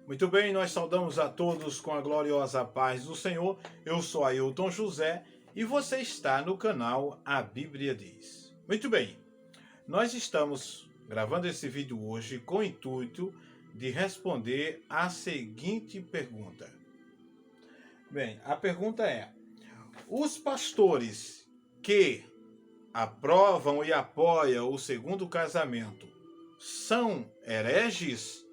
Muito bem, nós saudamos a todos com a gloriosa paz do Senhor. Eu sou Ailton José e você está no canal A Bíblia Diz. Muito bem, nós estamos gravando esse vídeo hoje com o intuito de responder a seguinte pergunta. Bem, a pergunta é: os pastores que aprovam e apoiam o segundo casamento são hereges?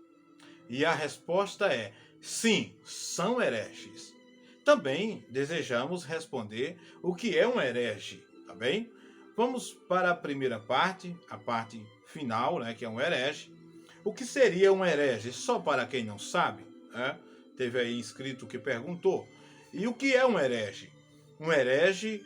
E a resposta é: sim, são hereges. Também desejamos responder o que é um herege, tá bem? Vamos para a primeira parte, a parte final, que é um herege. O que seria um herege? Só para quem não sabe, teve aí inscrito que perguntou. E o que é um herege? Um herege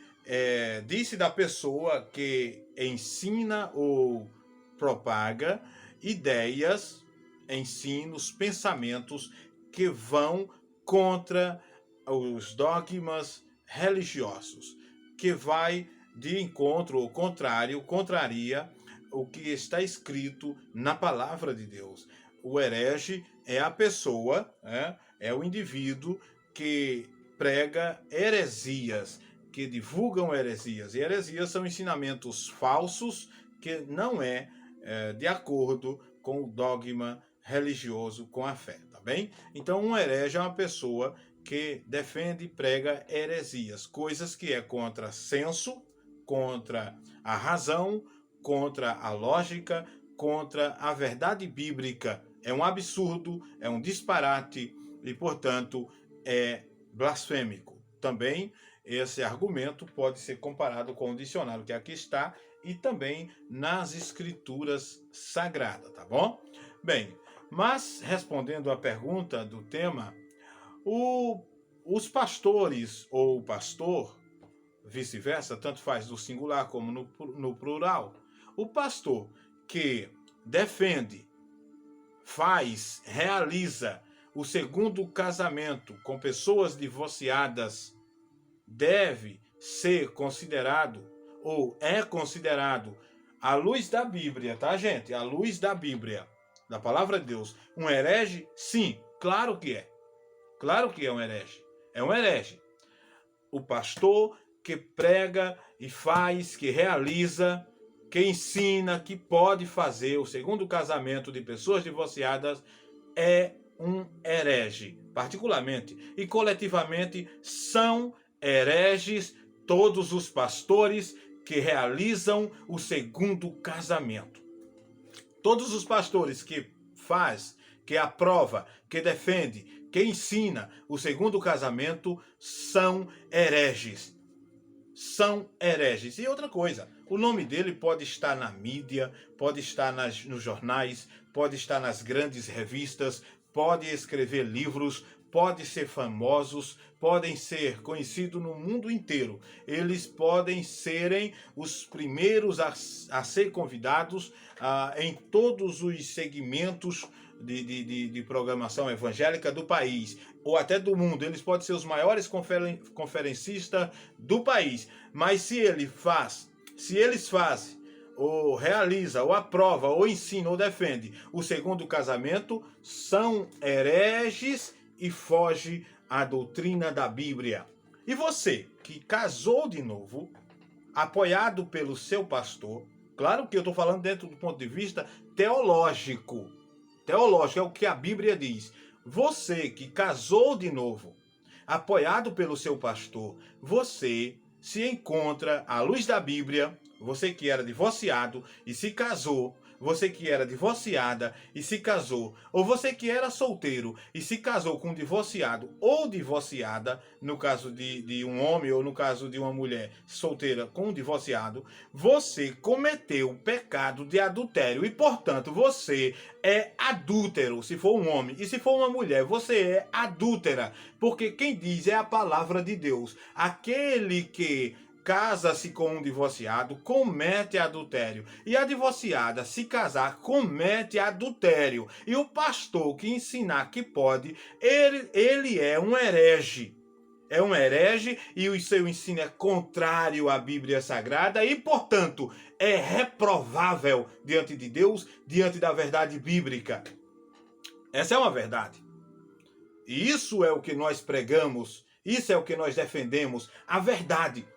disse da pessoa que ensina ou propaga ideias, ensinos, pensamentos que vão contra os dogmas religiosos, que vai de encontro ou contrário, contraria o que está escrito na palavra de Deus. O herege é a pessoa, é o indivíduo que prega heresias, que divulgam heresias. E heresias são ensinamentos falsos que não é de acordo com o dogma religioso, com a fé, tá bem? Então, um herege é uma pessoa que defende e prega heresias, coisas que é contra senso, contra a razão, contra a lógica, contra a verdade bíblica. É um absurdo, é um disparate e, portanto, é blasfêmico. Também esse argumento pode ser comparado com o dicionário que aqui está e também nas escrituras sagradas, tá bom? Bem, mas respondendo à pergunta do tema, os pastores ou pastor, vice-versa, tanto faz no singular como no plural, o pastor que defende, faz, realiza o segundo casamento com pessoas divorciadas deve ser considerado ou é considerado, à luz da Bíblia, tá, gente? À luz da Bíblia, da palavra de Deus, um herege? Sim, claro que é. Claro que é um herege. É um herege. O pastor que prega e faz, que realiza, que ensina, que pode fazer o segundo casamento de pessoas divorciadas é um herege. Particularmente e coletivamente são hereges todos os pastores que realizam o segundo casamento. Todos os pastores que faz, que aprova, que defende, que ensina o segundo casamento são hereges. São hereges. E outra coisa, o nome dele pode estar na mídia, pode estar nos jornais, pode estar nas grandes revistas, pode escrever livros, pode ser famosos, podem ser conhecidos no mundo inteiro. Eles podem serem os primeiros a ser convidados em todos os segmentos de programação evangélica do país, ou até do mundo. Eles podem ser os maiores conferencistas do país. Mas se eles fazem, ou realiza, ou aprova, ou ensina, ou defende o segundo casamento, são hereges e foge à doutrina da Bíblia. E você que casou de novo, apoiado pelo seu pastor, claro que eu estou falando dentro do ponto de vista teológico. Teológico é o que a Bíblia diz. Você que casou de novo, apoiado pelo seu pastor, você se encontra à luz da Bíblia. Você que era divorciado e se casou, você que era divorciada e se casou, ou você que era solteiro e se casou com um divorciado ou divorciada, no caso de um homem ou no caso de uma mulher solteira com um divorciado, você cometeu o pecado de adultério e, portanto, você é adúltero, se for um homem, e se for uma mulher, você é adúltera, porque quem diz é a palavra de Deus. Aquele que casa-se com um divorciado, comete adultério. E a divorciada, se casar, comete adultério. E o pastor que ensinar que pode, ele é um herege. É um herege e o seu ensino é contrário à Bíblia Sagrada e, portanto, é reprovável diante de Deus, diante da verdade bíblica. Essa é uma verdade. E isso é o que nós pregamos, isso é o que nós defendemos, a verdade.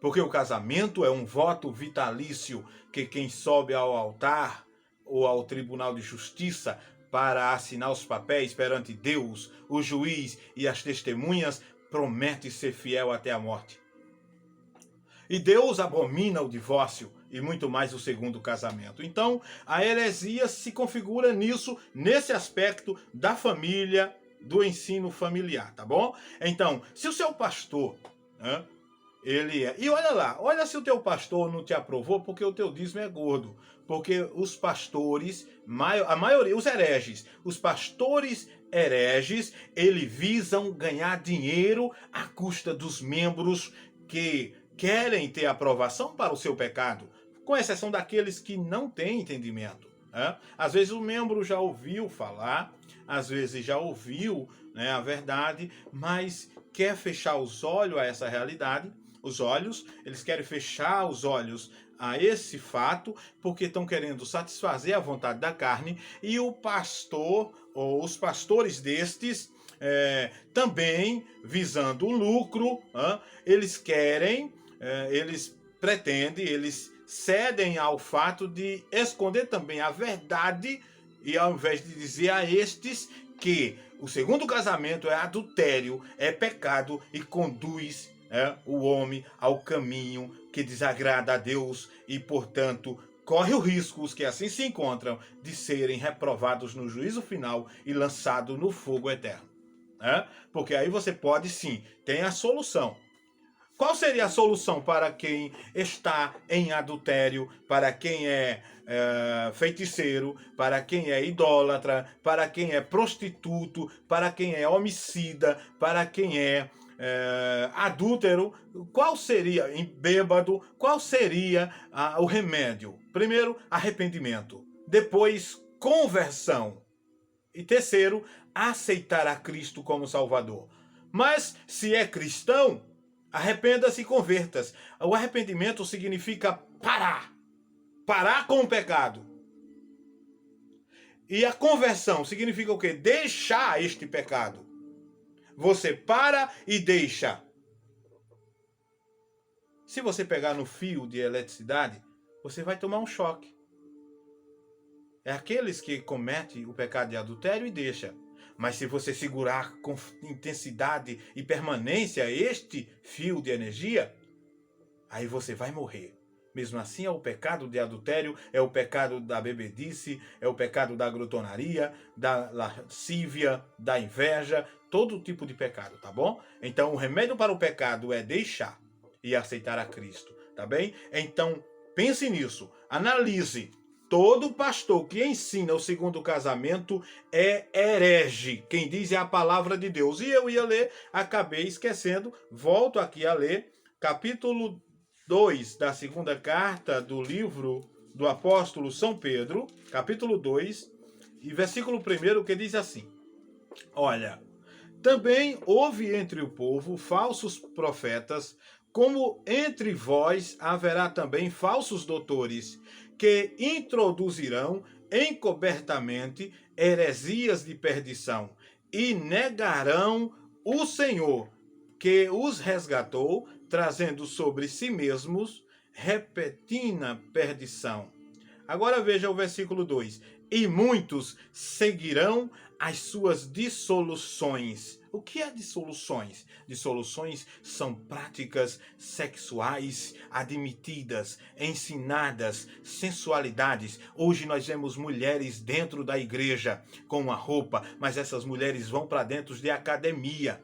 Porque o casamento é um voto vitalício que quem sobe ao altar ou ao tribunal de justiça para assinar os papéis perante Deus, o juiz e as testemunhas, promete ser fiel até a morte. E Deus abomina o divórcio e muito mais o segundo casamento. Então, a heresia se configura nisso, nesse aspecto da família, do ensino familiar, tá bom? Então, se o seu pastor, né, ele é... E olha lá, olha se o teu pastor não te aprovou porque o teu dízimo é gordo. Porque os pastores, a maioria, os hereges, os pastores hereges, eles visam ganhar dinheiro à custa dos membros que querem ter aprovação para o seu pecado, com exceção daqueles que não têm entendimento. Né? Às vezes o membro já ouviu falar, às vezes já ouviu, né, a verdade, mas quer fechar os olhos a essa realidade. Os olhos, eles querem fechar os olhos a esse fato, porque estão querendo satisfazer a vontade da carne, e o pastor, ou os pastores destes, também visando o lucro, eles querem, eles pretendem, eles cedem ao fato de esconder também a verdade, e ao invés de dizer a estes que o segundo casamento é adultério, é pecado e conduz o homem ao caminho que desagrada a Deus e, portanto, corre o risco, os que assim se encontram, de serem reprovados no juízo final e lançados no fogo eterno. Porque aí você pode sim, tem a solução. Qual seria a solução para quem está em adultério, para quem é feiticeiro, para quem é idólatra, para quem é prostituto, para quem é homicida, para quem é adúltero? Qual seria, bêbado, qual seria o remédio? Primeiro, arrependimento. Depois, conversão. E terceiro, aceitar a Cristo como Salvador. Mas, se é cristão, arrependa-se e converta-se. O arrependimento significa parar. Parar com o pecado. E a conversão significa o quê? Deixar este pecado. Você para e deixa. Se você pegar no fio de eletricidade, você vai tomar um choque. É aqueles que cometem o pecado de adultério e deixa. Mas se você segurar com intensidade e permanência este fio de energia, aí você vai morrer. Mesmo assim, é o pecado de adultério, é o pecado da bebedice, é o pecado da glutonaria, da lascívia, da inveja, todo tipo de pecado, tá bom? Então, o remédio para o pecado é deixar e aceitar a Cristo, tá bem? Então, pense nisso, analise. Todo pastor que ensina o segundo casamento é herege. Quem diz é a palavra de Deus. E eu ia ler, acabei esquecendo, volto aqui a ler, capítulo 2 da segunda carta do livro do apóstolo São Pedro, capítulo 2, e versículo 1, que diz assim: olha, também houve entre o povo falsos profetas, como entre vós haverá também falsos doutores, que introduzirão encobertamente heresias de perdição, e negarão o Senhor, que os resgatou, trazendo sobre si mesmos repentina perdição. Agora veja o versículo 2. E muitos seguirão as suas dissoluções. O que é dissoluções? Dissoluções são práticas sexuais admitidas, ensinadas, sensualidades. Hoje nós vemos mulheres dentro da igreja com uma roupa, mas essas mulheres vão para dentro de academia.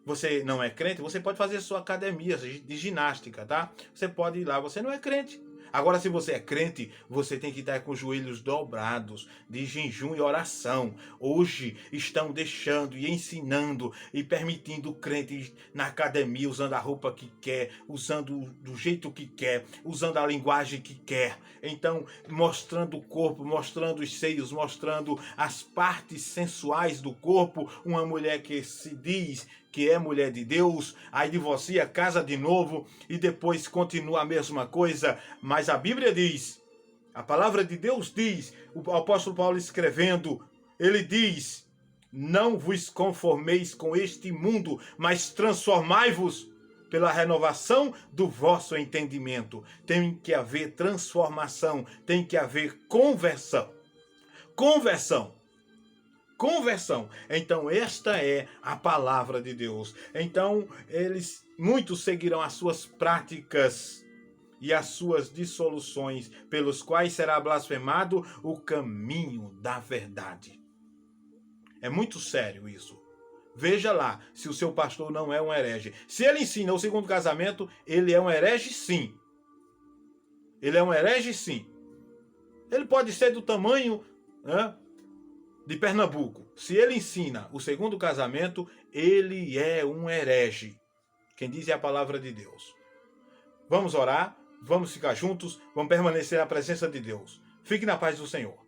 Você não é crente? Você pode fazer sua academia de ginástica, tá? Você pode ir lá, você não é crente. Agora, se você é crente, você tem que estar com os joelhos dobrados, de jejum e oração. Hoje estão deixando e ensinando e permitindo o crente na academia, usando a roupa que quer, usando do jeito que quer, usando a linguagem que quer. Então, mostrando o corpo, mostrando os seios, mostrando as partes sensuais do corpo. Uma mulher que se diz que é mulher de Deus, aí divorcia, casa de novo e depois continua a mesma coisa. Mas a Bíblia diz, a palavra de Deus diz, o apóstolo Paulo escrevendo, ele diz Não vos conformeis com este mundo, mas transformai-vos pela renovação do vosso entendimento. Tem que haver transformação, tem que haver conversão. Conversão. Conversão. Então, esta é a palavra de Deus. Então, muitos seguirão as suas práticas e as suas dissoluções, pelos quais será blasfemado o caminho da verdade. É muito sério isso. Veja lá se o seu pastor não é um herege. Se ele ensina o segundo casamento, ele é um herege, sim. Ele é um herege, sim. Ele pode ser do tamanho, né, de Pernambuco. Se ele ensina o segundo casamento, ele é um herege. Quem diz é a palavra de Deus. Vamos orar, vamos ficar juntos, vamos permanecer na presença de Deus. Fique na paz do Senhor.